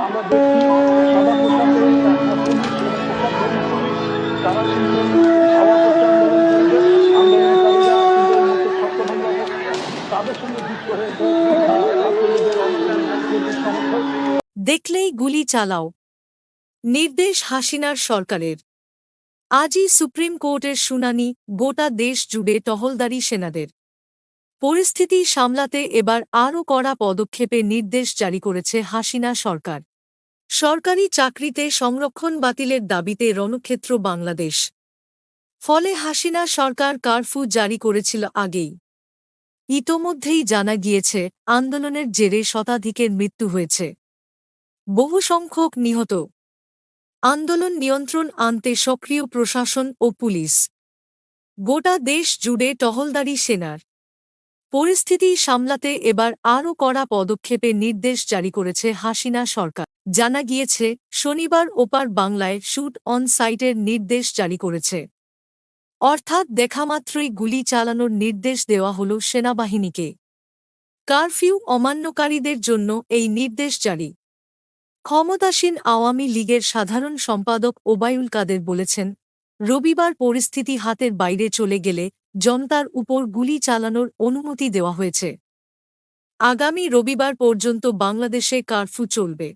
আমরা দেখছি সাদা পোশাকে পুলিশ এবং প্রসাদধারী পুলিশ তারা কিন্তু অবাধ আন্দোলনকারীদের আন্দোলনকারীরা কিন্তু এই মুহূর্তে ছত্রভঙ্গ করছে, তাদের সঙ্গে যুক্ত হয়েছে ছাত্রলীগের অনেক কর্মী সমর্থক। দেখলেই গুলি চালাও, নির্দেশ হাসিনার সরকারের। আজই সুপ্রিম কোর্টের শুনানি, গোটা দেশ জুড়ে টহলদারি সেনাদের। পরিস্থিতি সামলাতে এবার আরও কড়া পদক্ষেপের নির্দেশ জারি করেছে হাসিনা সরকার। সরকারি চাকরিতে সংরক্ষণ বাতিলের দাবিতে রণক্ষেত্র বাংলাদেশ। ফলে হাসিনা সরকার কারফিউ জারি করেছিল আগেই। ইতোমধ্যেই জানা গিয়েছে আন্দোলনের জেরে শতাধিকের মৃত্যু হয়েছে, বহু সংখ্যক নিহত। আন্দোলন নিয়ন্ত্রণ আনতে সক্রিয় প্রশাসন ও পুলিশ। গোটা দেশ জুড়ে টহলদারি সেনার। পরিস্থিতি সামলাতে এবার আরও কড়া পদক্ষেপের নির্দেশ জারি করেছে হাসিনা সরকার। জানা গিয়েছে শনিবার ওপার বাংলায় শুট অন সাইটের নির্দেশ জারি করেছে। অর্থাৎ দেখামাত্রই গুলি চালানোর নির্দেশ দেওয়া হল সেনাবাহিনীকে। কারফিউ অমান্যকারীদের জন্য এই নির্দেশ জারি। ক্ষমতাসীন আওয়ামী লীগের সাধারণ সম্পাদক ওবায়দুল কাদের বলেছেন, রবিবার পরিস্থিতি হাতের বাইরে চলে গেলে জনতার উপর গুলি চালানোর অনুমতি দেওয়া হয়েছে। আগামী রবিবার পর্যন্ত বাংলাদেশে কারফিউ চলবে।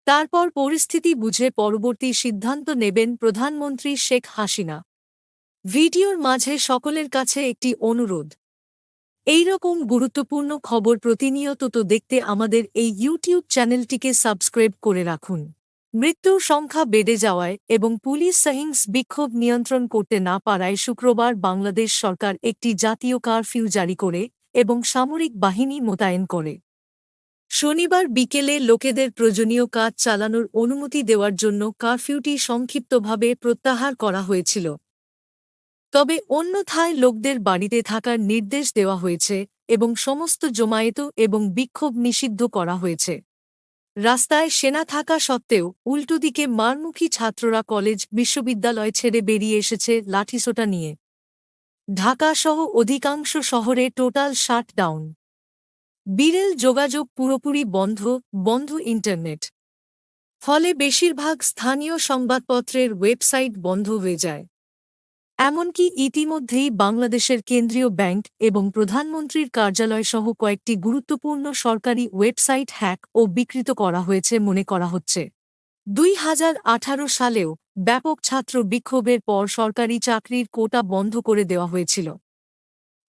তারপর পরিস্থিতি বুঝে পরবর্তী সিদ্ধান্ত নেবেন প্রধানমন্ত্রী শেখ হাসিনা। ভিডিওর মাঝে সকলের কাছে একটি অনুরোধ, এইরকম গুরুত্বপূর্ণ খবর প্রতিনিয়ত দেখতে আমাদের এই ইউটিউব চ্যানেলটিকে সাবস্ক্রাইব করে রাখুন। মৃত্যুর সংখ্যা বেড়ে যাওয়ায় এবং পুলিশ সহিংস বিক্ষোভ নিয়ন্ত্রণ করতে না পারায় শুক্রবার বাংলাদেশ সরকার একটি জাতীয় কারফিউ জারি করে এবং সামরিক বাহিনী মোতায়েন করে। শনিবার বিকেলে লোকেদের প্রয়োজনীয় কাজ চালানোর অনুমতি দেওয়ার জন্য কারফিউটি সংক্ষিপ্তভাবে প্রত্যাহার করা হয়েছিল। তবে অন্যথায় লোকদের বাড়িতে থাকার নির্দেশ দেওয়া হয়েছে এবং সমস্ত জমায়েত এবং বিক্ষোভ নিষিদ্ধ করা হয়েছে। রাস্তায় সেনা থাকা সত্ত্বেও উল্টোদিকে মারমুখী ছাত্ররা কলেজ বিশ্ববিদ্যালয় ছেড়ে বেরিয়ে এসেছে লাঠিসোঁটা নিয়ে। ঢাকাসহ অধিকাংশ শহরে টোটাল শাটডাউন। বিরেল যোগাযোগ পুরোপুরি বন্ধ ইন্টারনেট। ফলে বেশিরভাগ স্থানীয় সংবাদপত্রের ওয়েবসাইট বন্ধ হয়ে যায়। এমনকি ইতিমধ্যেই বাংলাদেশের কেন্দ্রীয় ব্যাংক এবং প্রধানমন্ত্রীর কার্যালয়সহ কয়েকটি গুরুত্বপূর্ণ সরকারি ওয়েবসাইট হ্যাক ও বিকৃত করা হয়েছে মনে করা হচ্ছে। 2018 সালেও ব্যাপক ছাত্র বিক্ষোভের পর সরকারি চাকরির কোটা বন্ধ করে দেওয়া হয়েছিল।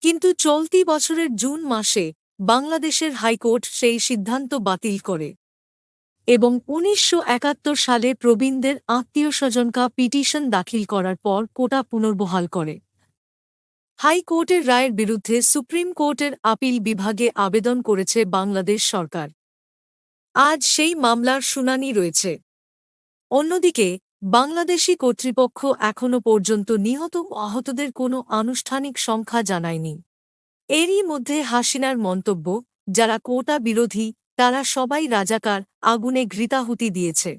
কিন্তু চলতি বছরের জুন মাসে বাংলাদেশের হাইকোর্ট সেই সিদ্ধান্ত বাতিল করে এবং 1971 সালে প্রবীণদের আত্মীয়স্বজনকা পিটিশন দাখিল করার পর কোটা পুনর্বহাল করে। হাইকোর্টের রায়ের বিরুদ্ধে সুপ্রিম কোর্টের আপিল বিভাগে আবেদন করেছে বাংলাদেশ সরকার। আজ সেই মামলার শুনানি রয়েছে। অন্যদিকে বাংলাদেশি কর্তৃপক্ষ এখনও পর্যন্ত নিহত ও আহতদের কোনো আনুষ্ঠানিক সংখ্যা জানায়নি। এরই মধ্যে হাসিনার মন্তব্য, যারা কোটা বিরোধী তারা সবাই রাজাকার, আগুনে ঘৃতাহুতি দিয়েছে।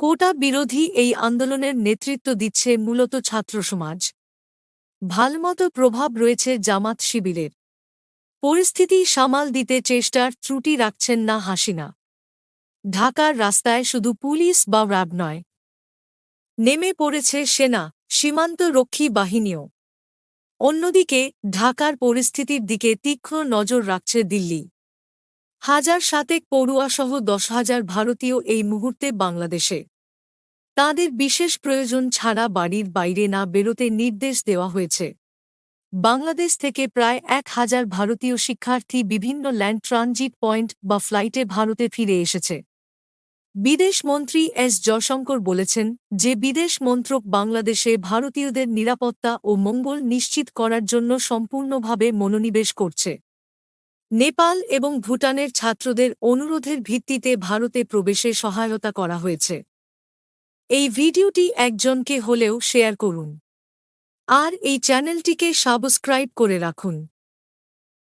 কোটা বিরোধী এই আন্দোলনের নেতৃত্ব দিচ্ছে মূলত ছাত্রসমাজ। ভালমতো প্রভাব রয়েছে জামাত শিবিরের। পরিস্থিতি সামাল দিতে চেষ্টার ত্রুটি রাখছেন না হাসিনা। ঢাকার রাস্তায় শুধু পুলিশ বা র্যাব নয়, নেমে পড়েছে সেনা, সীমান্ত রক্ষী বাহিনীও। অন্যদিকে ঢাকার পরিস্থিতির দিকে তীক্ষ্ণ নজর রাখছে দিল্লি। হাজার সাতেক পড়ুয়াসহ 10,000 ভারতীয় এই মুহূর্তে বাংলাদেশে। তাঁদের বিশেষ প্রয়োজন ছাড়া বাড়ির বাইরে না বেরোতে নির্দেশ দেওয়া হয়েছে। বাংলাদেশ থেকে প্রায় 1,000 ভারতীয় শিক্ষার্থী বিভিন্ন ল্যান্ড ট্রানজিট পয়েন্ট বা ফ্লাইটে ভারতে ফিরে এসেছে। বিদেশমন্ত্রী এস জয়শঙ্কর বলেছেন যে বিদেশ মন্ত্রক বাংলাদেশে ভারতীয়দের নিরাপত্তা ও মঙ্গল নিশ্চিত করার জন্য সম্পূর্ণভাবে মনোনিবেশ করছে। নেপাল এবং ভুটানের ছাত্রদের অনুরোধের ভিত্তিতে ভারতে প্রবেশে সহায়তা করা হয়েছে। এই ভিডিওটি একজনকে হলেও শেয়ার করুন আর এই চ্যানেলটিকে সাবস্ক্রাইব করে রাখুন।